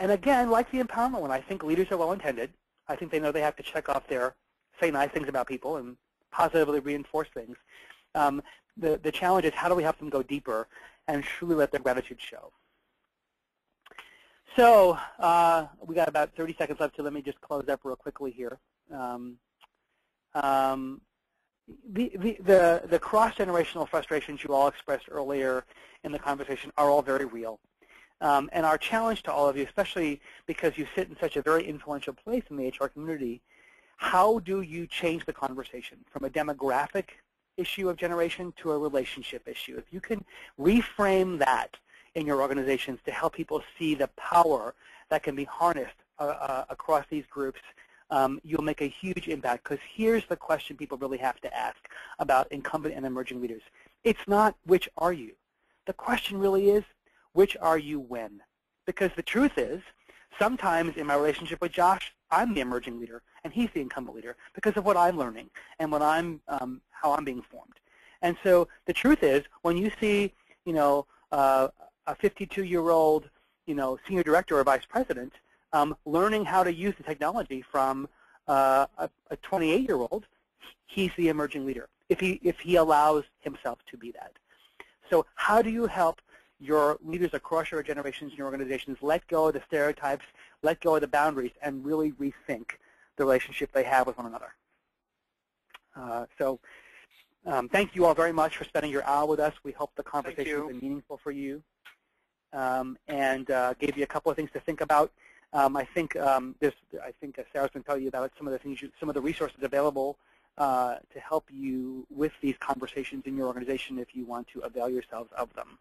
And again, like the empowerment one, I think leaders are well-intended. I think they know they have to check off their, say nice things about people and positively reinforce things. The challenge is how do we help them go deeper and truly let their gratitude show. So we got about 30 seconds left, so let me just close up real quickly here. The cross-generational frustrations you all expressed earlier in the conversation are all very real. And our challenge to all of you, especially because you sit in such a very influential place in the HR community, how do you change the conversation from a demographic issue of generation to a relationship issue? If you can reframe that in your organizations to help people see the power that can be harnessed across these groups, you'll make a huge impact, because here's the question people really have to ask about incumbent and emerging leaders. It's not which are you. The question really is, which are you when? Because the truth is, sometimes in my relationship with Josh, I'm the emerging leader and he's the incumbent leader because of what I'm learning and what I'm, how I'm being formed. And so the truth is, when you see, a 52-year-old, senior director or vice president learning how to use the technology from a 28-year-old, he's the emerging leader if he allows himself to be that. So how do you help your leaders across your generations and your organizations let go of the stereotypes, let go of the boundaries, and really rethink the relationship they have with one another? Thank you all very much for spending your hour with us. We hope the conversation has been meaningful for you and gave you a couple of things to think about. I think Sarah's going to tell you about some of the things, some of the resources available to help you with these conversations in your organization if you want to avail yourselves of them.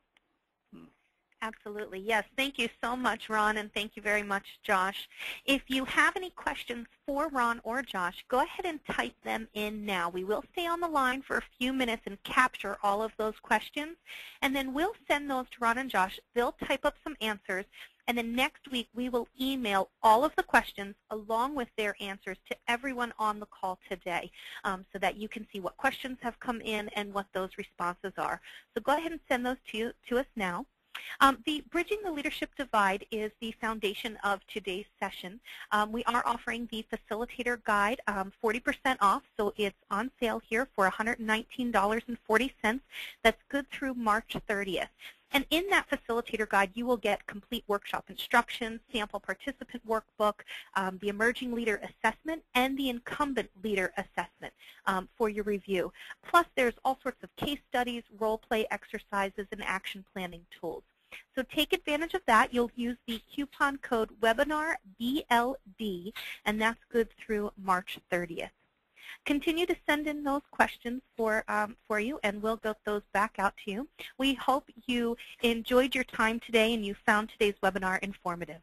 Absolutely. Yes. Thank you so much, Ron, and thank you very much, Josh. If you have any questions for Ron or Josh, go ahead and type them in now. We will stay on the line for a few minutes and capture all of those questions, and then we'll send those to Ron and Josh. They'll type up some answers, and then next week we will email all of the questions along with their answers to everyone on the call today so that you can see what questions have come in and what those responses are. So go ahead and send those to us now. The Bridging the Leadership Divide is the foundation of today's session. We are offering the Facilitator Guide 40% off, so it's on sale here for $119.40. That's good through March 30th. And in that Facilitator Guide, you will get complete workshop instructions, sample participant workbook, the Emerging Leader Assessment, and the Incumbent Leader Assessment for your review. Plus, there's all sorts of case studies, role-play exercises, and action planning tools. So take advantage of that. You'll use the coupon code WebinarBLD, and that's good through March 30th. Continue to send in those questions for you, and we'll get those back out to you. We hope you enjoyed your time today and you found today's webinar informative.